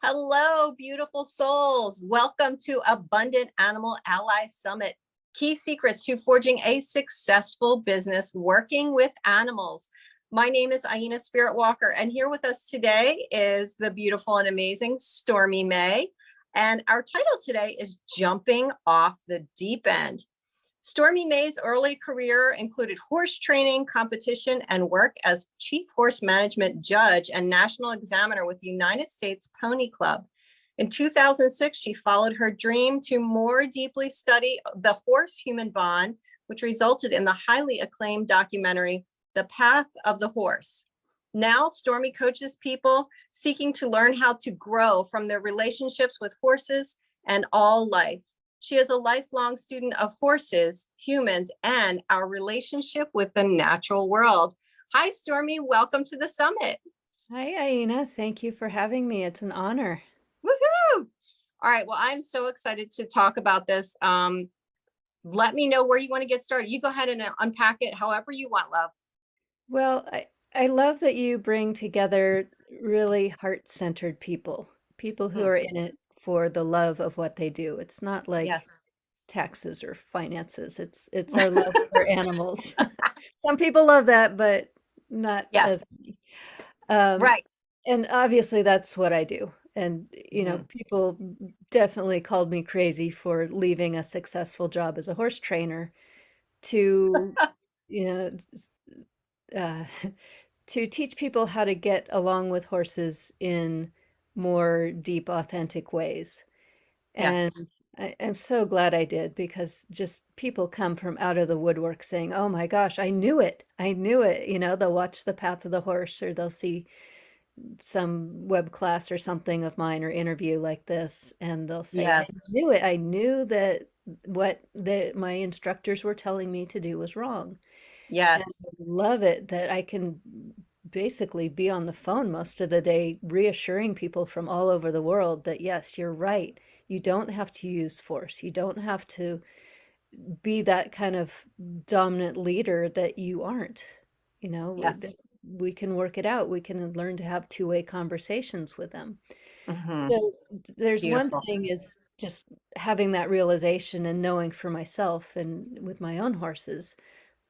Hello, beautiful souls. Welcome to Abundant Animal Ally Summit. Key secrets to forging a successful business working with animals. My name is Iena Spiritwalker, and here with us today is the beautiful and amazing Stormy May. And our title today is Jumping Off the Deep End. Stormy May's early career included horse training, competition, and work as chief horse management judge and national examiner with United States Pony Club. In 2006, she followed her dream to more deeply study the horse-human bond, which resulted in the highly acclaimed documentary, The Path of the Horse. Now, Stormy coaches people seeking to learn how to grow from their relationships with horses and all life. She is a lifelong student of horses, humans, and our relationship with the natural world. Hi, Stormy. Welcome to the summit. Hi, Iena. Thank you for having me. It's an honor. Woohoo! All right. Well, I'm so excited to talk about this. Let me know where you want to get started. You go ahead and unpack it however you want, love. Well, I love that you bring together really heart-centered people who Hmm. are in it for the love of what they do. It's not like Yes. taxes or finances. It's our love for animals. Some people love that, but not as Yes. many. Um, Right. and obviously that's what I do. And, Hmm. people definitely called me crazy for leaving a successful job as a horse trainer to, you know, uh, to teach people how to get along with horses in more deep, authentic ways. And Yes. I'm so glad I did because just people come from out of the woodwork saying, "Oh my gosh, I knew it. I knew it." They'll watch The Path of the Horse or they'll see some web class or something of mine or interview like this and they'll say, "I Yes. knew it. I knew that what my instructors were telling me to do was wrong." And I Yes. love it that I can basically be on the phone most of the day reassuring people from all over the world that, yes, you're right. You don't have to use force. You don't have to be that kind of dominant leader that you aren't. Yes. We can work it out. We can learn to have two-way conversations with them. Hmm. So there's one Beautiful. thing is just having that realization and knowing for myself and with my own horses,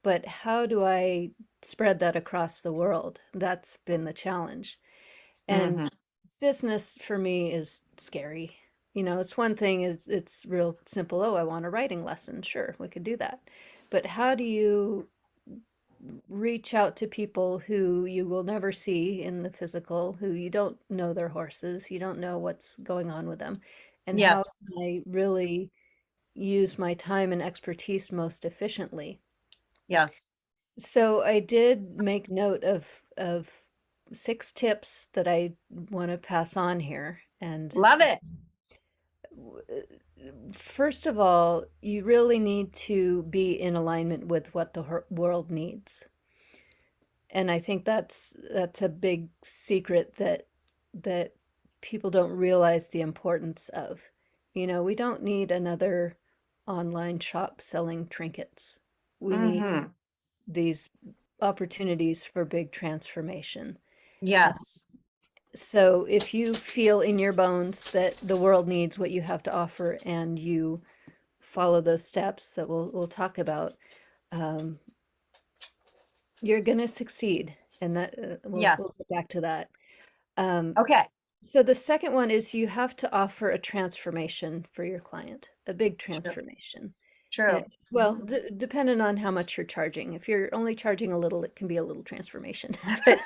but how do I spread that across the world? That's been the challenge. And Hmm. business for me is scary. It's one thing is it's real simple. Oh, I want a writing lesson. Sure, we could do that. But how do you reach out to people who you will never see in the physical, who you don't know their horses, you don't know what's going on with them, and how Yes. can I really use my time and expertise most efficiently? Yes. So I did make note of 6 tips that I want to pass on here. And Love it. first of all, you really need to be in alignment with what the world needs. And I think that's a big secret that people don't realize the importance of. We don't need another online shop selling trinkets. We need Hmm. these opportunities for big transformation. Uh, Yes. so if you feel in your bones that the world needs what you have to offer and you follow those steps that we'll talk about, um, you're going to succeed. And that we'll Yes. get back to that. Um, Okay. so the second one is you have to offer a transformation for your client, a big True. transformation. True. Well, depending on how much you're charging. If you're only charging a little, it can be a little transformation. But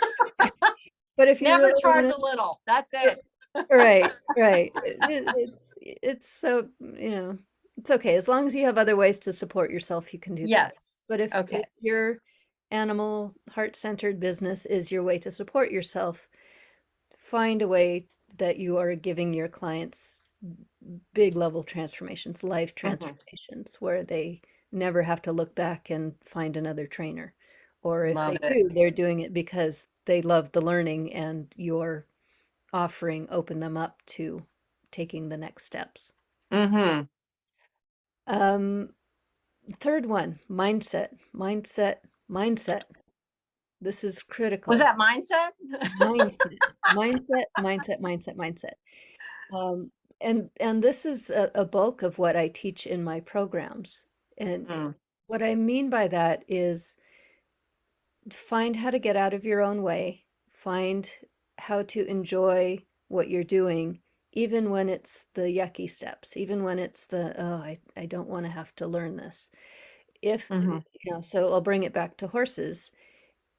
but if you Never really charge want a little. That's to, it. right, right. It's so, it's okay. As long as you have other ways to support yourself, you can do that. Yes. But if Okay. your animal heart-centered business is your way to support yourself, find a way that you are giving your clients big level transformations, life Hmm. transformations, where they never have to look back and find another trainer. Or if Love they it. do, they're doing it because they love the learning and your offering open them up to taking the next steps. Hmm. Um, Third one, mindset, mindset, mindset. This is Was critical. that mindset? Mindset, mindset, mindset, mindset, mindset. Um, and this is a bulk of what I teach in my programs. And Mm, what I mean by that is find how to get out of your own way, find how to enjoy what you're doing, even when it's the yucky steps, even when it's the, oh, I don't want to have to learn this. If, mhm. so I'll bring it back to horses.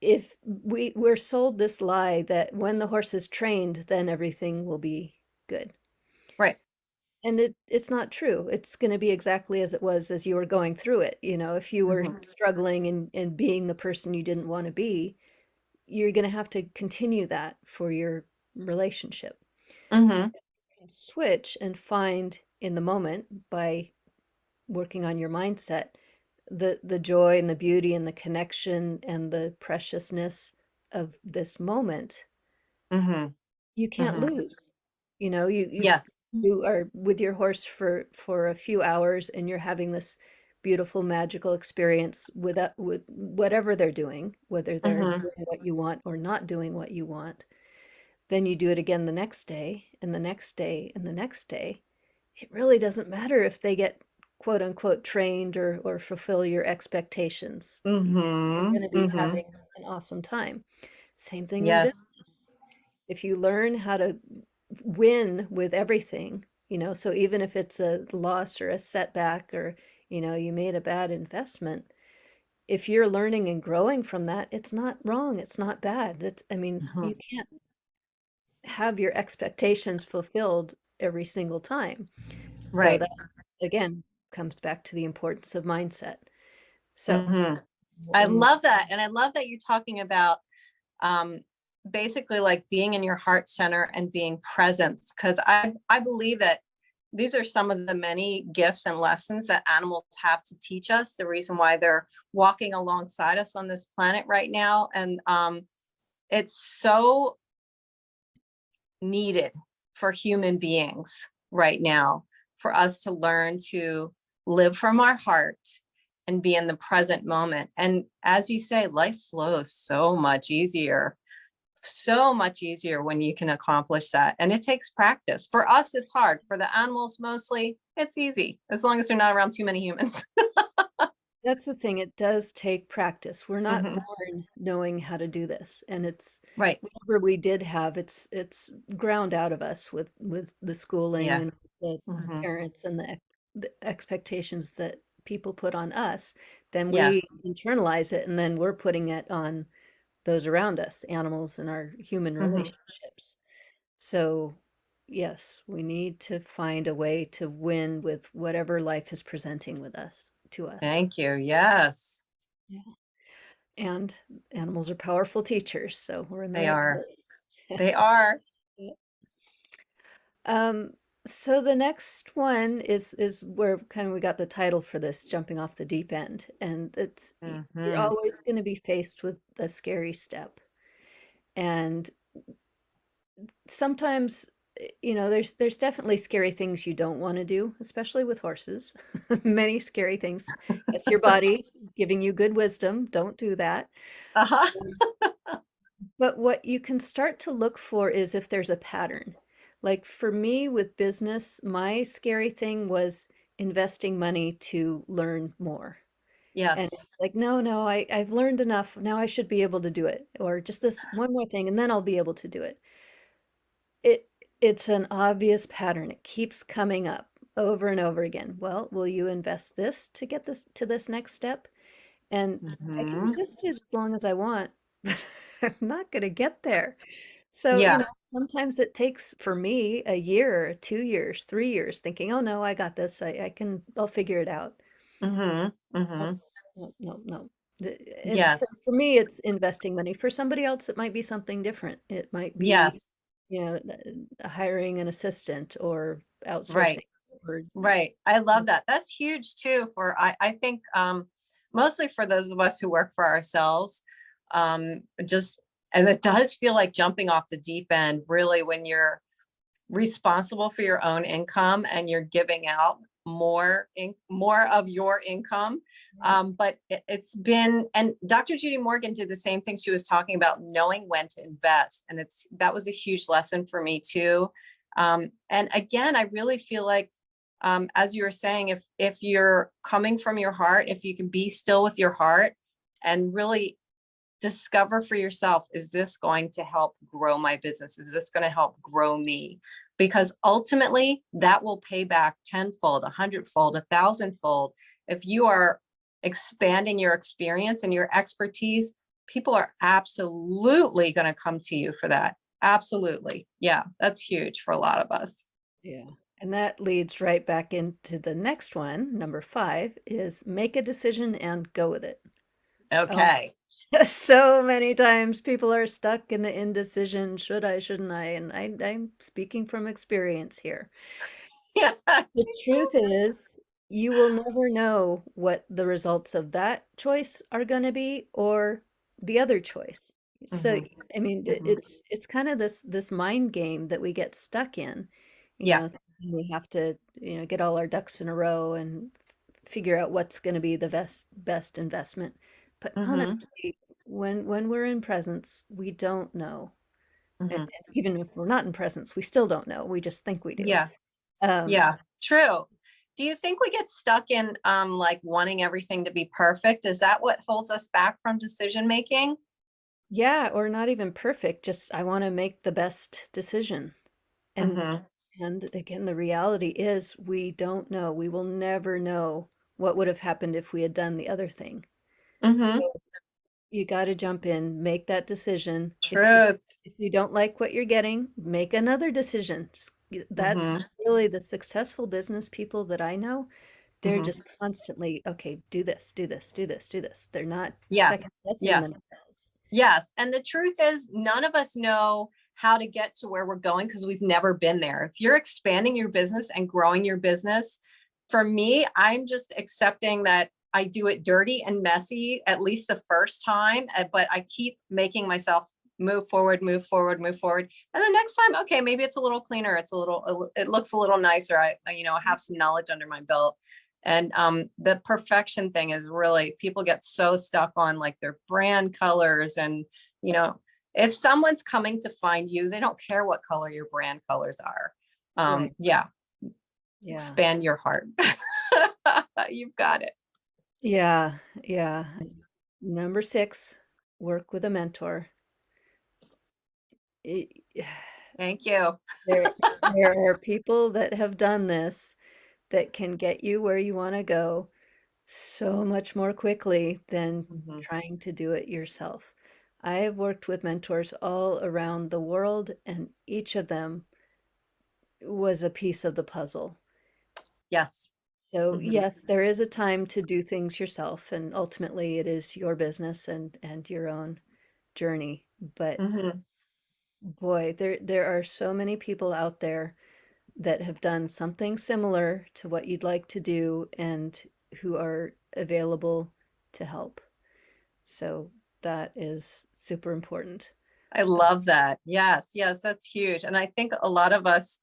If we're sold this lie that when the horse is trained, then everything will be good. Right. And it's not true. It's going to be exactly as it was as you were going through it. If you were Mhm, struggling and being the person you didn't want to be, you're going to have to continue that for your relationship. mhm, And switch and find in the moment by working on your mindset the joy and the beauty and the connection and the preciousness of this moment. mhm, You can't mhm. lose. You Yes. you are with your horse for a few hours and you're having this beautiful magical experience with whatever they're doing, whether they're Mhm, doing what you want or not doing what you want. Then you do it again the next day and the next day and the next day. It really doesn't matter if they get quote unquote trained or fulfill your expectations. You're mhm, going to be mhm. having an awesome time. Same thing in Yes. business. If you learn how to win with everything, so even if it's a loss or a setback or, you made a bad investment, if you're learning and growing from that, it's not wrong. It's not bad. I mean, Mhm. you can't have your expectations fulfilled every single time. So Right. that again comes back to the importance of mindset. So, Mhm. I and love that. And I love that you're talking about um, basically like being in your heart center and being present. Because I believe that these are some of the many gifts and lessons that animals have to teach us. The reason why they're walking alongside us on this planet right now. And it's so needed for human beings right now for us to learn to live from our heart and be in the present moment. And as you say, life flows so much easier when you can accomplish that. And it takes practice. For us, it's hard. For the animals, mostly, it's easy as long as they're not around too many humans. that's the thing, it does take practice. We're not Mhm. born knowing how to do this. And it's Right. whatever we did have, it's ground out of us with the schooling Yeah. and the Hmm. parents and the expectations that people put on us. Then we Yes. internalize it and then we're putting it on those around us, animals and our human Hmm. relationships. So, yes, we need to find a way to win with whatever life is presenting with us to us. Thank you. Yes, Yeah. And animals are powerful teachers, so we're in the they right are. place. They are. Yeah. Um, so the next one is where kind of we got the title for this, jumping off the deep end, and you're Hmm. always going to be faced with a scary step, and sometimes there's definitely scary things you don't want to do, especially with horses. Many scary things. That's your body giving you good wisdom, don't do that. Uh-huh. But what you can start to look for is if there's a pattern. Like for me with business, my scary thing was investing money to learn more. And Yes. it's like, no, I've learned enough, now I should be able to do it, or just this one more thing and then I'll be able to do it. It it's an obvious pattern. It keeps coming up over and over again. Well, will you invest this to get this to this next step? And I can Hmm. resist it as long as I want, but I'm not going to get there. So, Yeah. sometimes it takes for me a year, 2 years, 3 years thinking, oh no, I got this. I'll figure it out. Hmm. No, Hmm. no, no, no. And so Yes. for me, it's investing money. For somebody else, it might be something different. It might be Yes. hiring an assistant or Right. outsourcing or Right. I love that. That's huge too for I think mostly for those of us who work for ourselves. Just and it does feel like jumping off the deep end really when you're responsible for your own income and you're giving out. more of your income. Right. But it's been, and Dr. Judy Morgan did the same thing. She was talking about knowing when to invest. And that was a huge lesson for me too. And again, I really feel like, as you were saying, if you're coming from your heart, if you can be still with your heart and really discover for yourself, is this going to help grow my business? Is this going to help grow me? Because ultimately that will pay back tenfold, 100-fold, 1,000-fold. If you are expanding your experience and your expertise, people are absolutely going to come to you for that. Absolutely. Yeah, that's huge for a lot of us. Yeah. And that leads right back into the next one. Number 5 is make a decision and go with it. Oh, Okay. so many times people are stuck in the indecision, should I, shouldn't I? And I'm speaking from experience here. Yeah. The truth is, you will never know what the results of that choice are going to be or the other choice. So, Mhm, I mean, mhm. it's kind of this mind game that we get stuck in, Yeah. thinking we have to, get all our ducks in a row and figure out what's going to be the best investment. But Mhm, honestly, when we're in presence, we don't know. And mhm. even if we're not in presence, we still don't know. We just think we do. Yeah. Um, Yeah. True. Do you think we get stuck in like wanting everything to be perfect? Is that what holds us back from decision making? Yeah, or not even perfect, just I want to make the best decision. And Mm-hmm. and again, the reality is we don't know. We will never know what would have happened if we had done the other thing. So Mm-hmm. you got to jump in, make that decision. Truth. If you don't like what you're getting, make another decision. That's Mm-hmm. really the successful business people that I know. They're Mm-hmm. just constantly, okay, do this, do this, do this, do this. They're not Yes. second guessing Yes. themselves. Yes. And the truth is, none of us know how to get to where we're going because we've never been there. If you're expanding your business and growing your business, for me, I'm just accepting that I do it dirty and messy at least the first time, but I keep making myself move forward, move forward, move forward. And the next time, okay, maybe it's a little cleaner. It looks a little nicer. I have some knowledge under my belt. And the perfection thing is really, people get so stuck on like their brand colors. And, you know, if someone's coming to find you, they don't care what color your brand colors are. Right. Yeah, Yeah. expand your heart. You've got it. Yeah. Yeah. Number 6, work with a mentor. It- Thank you. there are people that have done this that can get you where you want to go so much more quickly than Mhm. trying to do it yourself. I have worked with mentors all around the world, and each of them was a piece of the puzzle. Yes. So, Hmm. yes, there is a time to do things yourself, and ultimately it is your business and your own journey. But Hmm. boy, there are so many people out there that have done something similar to what you'd like to do and who are available to help. So that is super important. I love that. Yes, yes, that's huge. And I think a lot of us,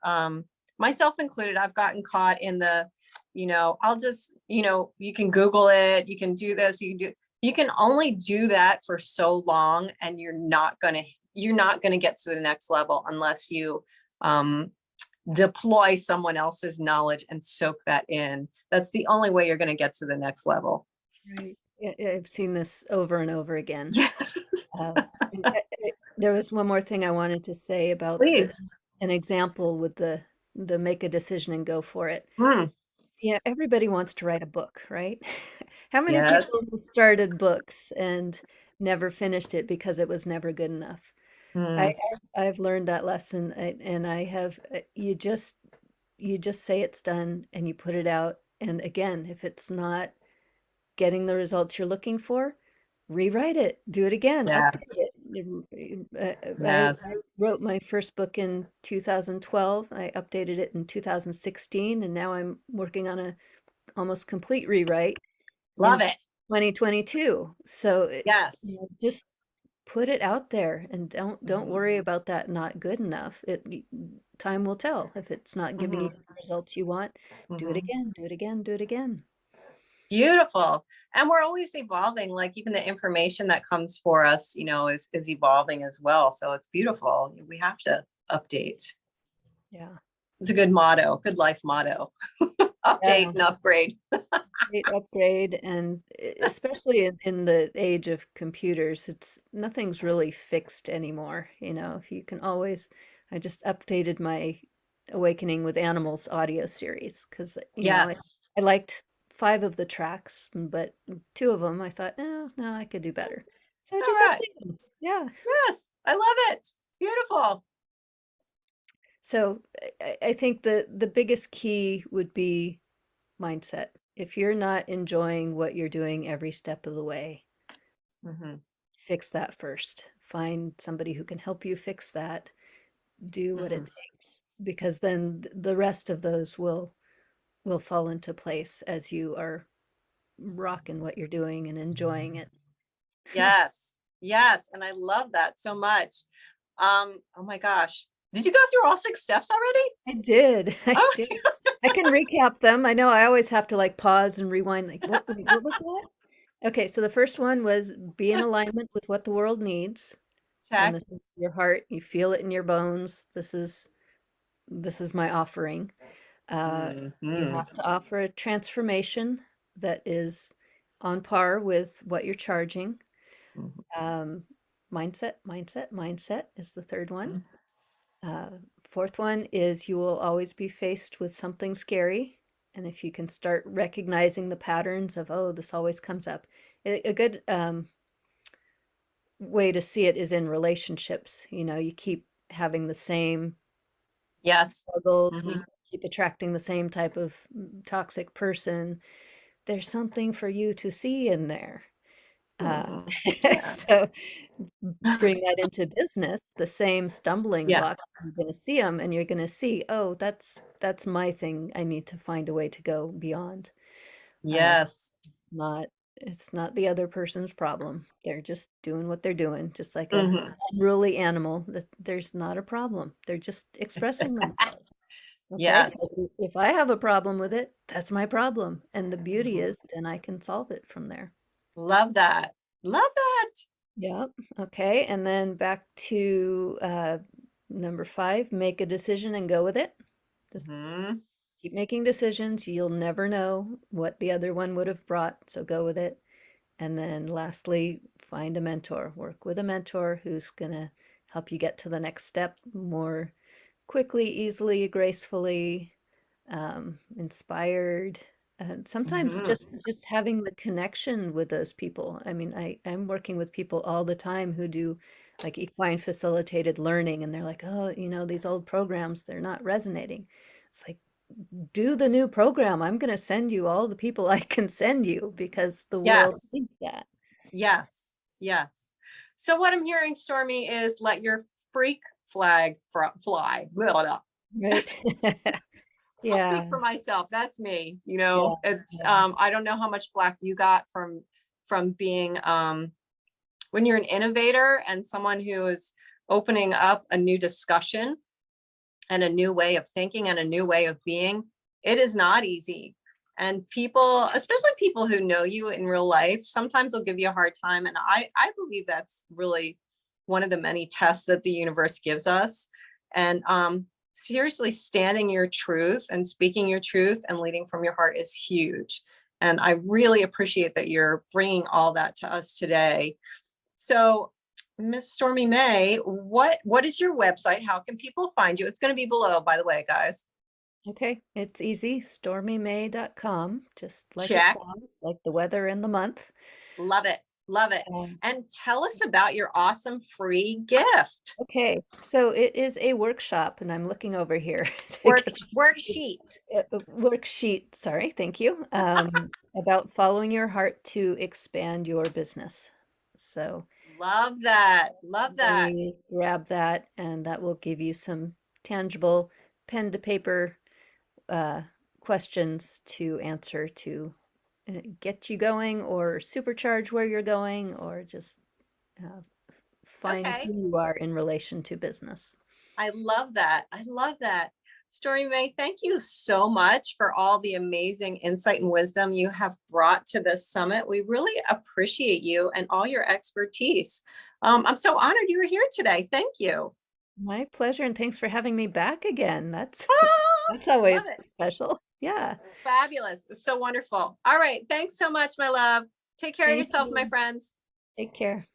myself included, I've gotten caught in I'll just, you can Google it, you can do this, you can only do that for so long, and you're not gonna get to the next level unless you um, deploy someone else's knowledge and soak that in. That's the only way you're gonna get to the next level. Right. I've seen this over and over again. Yes, And there was one more thing I wanted to say about please. an example with the make a decision and go for it. Mm, Yeah, everybody wants to write a book, right? How many yes. people have started books and never finished it because it was never good enough? I, Mm, I've learned that lesson, and I have. You just say it's done and you put it out. And again, if it's not getting the results you're looking for, rewrite it, do it again, update yes. it. I Yes. wrote my first book in 2012. I updated it in 2016, and now I'm working on a almost complete rewrite in Love it. 2022. So Yes. just put it out there and don't Mhm, worry about that not good enough. Time will tell. If it's not giving you mhm, the results you want, do it mhm. again, do it again, do it again. Beautiful. And we're always evolving, like even the information that comes for us, is evolving as well. So it's beautiful. We have to update. Yeah. It's a good motto, good life motto. Update Yeah. and upgrade. Upgrade, and especially in the age of computers, it's nothing's really fixed anymore. If you can always, I just updated my Awakening with Animals audio series because, Yes. I liked five of the tracks, but two of them I thought, no, I could do better. So I All just right. updated them. Yeah. Yes. I love it. Beautiful. So I think the biggest key would be mindset. If you're not enjoying what you're doing every step of the way, Mhm, fix that first. Find somebody who can help you fix that. Do what mhm, it takes, because then the rest of those will fall into place as you are rocking what you're doing and enjoying it. yes. Yes. And I love that so much. Oh my gosh. Did you go through all 6 steps already? I did. I Oh, did. I can recap them. I know I always have to like pause and rewind, like, what was that? Okay, so the first one was be in alignment with what the world needs. And check. this is your heart. You feel it in your bones. This is my offering. You Mhm, have to offer a transformation that is on par with what you're charging. mhm, Um, mindset is the third one. mhm, Uh, Fourth one is you will always be faced with something scary. And if you can start recognizing the patterns of, oh, this always comes up. A good way to see it is in relationships. You keep having the same yes. struggles, you Mhm, keep attracting the same type of toxic person. There's something for you to see in there. Uh, mhm. Yeah. so bring that into business, the same stumbling Yeah. blocks, you're going to see them and you're going to see, oh, that's my thing. I need to find a way to go beyond. Uh, Yes. not it's not the other person's problem. They're just doing what they're doing, just like a Mhm. unruly animal. That there's not a problem. They're just expressing themselves. Okay, so Yes. if I have a problem with it, that's my problem. And the beauty Mhm. is then I can solve it from there. Love that. Love that. Yeah. Okay. And then back to number 5, make a decision and go with it. Just Mhm, keep making decisions. You'll never know what the other one would have brought. So go with it. And then lastly, find a mentor. Work with a mentor who's going to help you get to the next step more quickly, easily, gracefully, inspired. And sometimes mhm. just having the connection with those people. I mean, I'm working with people all the time who do like equine facilitated learning, and they're like, oh, these old programs, they're not resonating. It's like, do the new program. I'm going to send you all the people I can send you because the world Yes. needs that. Yes. Yes. So what I'm hearing, Stormy, is let your freak flag fly. Blah, blah. Right. I'll speak Yeah. for myself. That's me. Yeah. It's Yeah. I don't know how much flack you got from being when you're an innovator and someone who is opening up a new discussion and a new way of thinking and a new way of being. It is not easy. And people, especially people who know you in real life, sometimes will give you a hard time. And I believe that's really one of the many tests that the universe gives us. And seriously, standing your truth and speaking your truth and leading from your heart is huge. And I really appreciate that you're bringing all that to us today. So, Miss Stormy May, what is your website? How can people find you? It's going to be below, by the way, guys. Okay. It's easy. StormyMay.com, just like it Check. sounds, like the weather and the month. Love it. Love it. Um, And tell us about your awesome free gift. okay. So it is a workshop, and I'm looking over here to Work get worksheet. a worksheet. Sorry. Thank you. About following your heart to expand your business. So Love that. Love that. definitely grab that, and that will give you some tangible pen to paper uh, questions to answer to get you going or supercharge where you're going or just uh, find Okay. who you are in relation to business. I love that. I love that. Stormy May, thank you so much for all the amazing insight and wisdom you have brought to this summit. We really appreciate you and all your expertise. I'm so honored you were here today. Thank you. My pleasure, and thanks for having me back again. That's Ah, that's love always it. special. Yeah. Fabulous. So wonderful. All right. Thanks so much, my love. Take care of Thank yourself, my you. friends. Take care.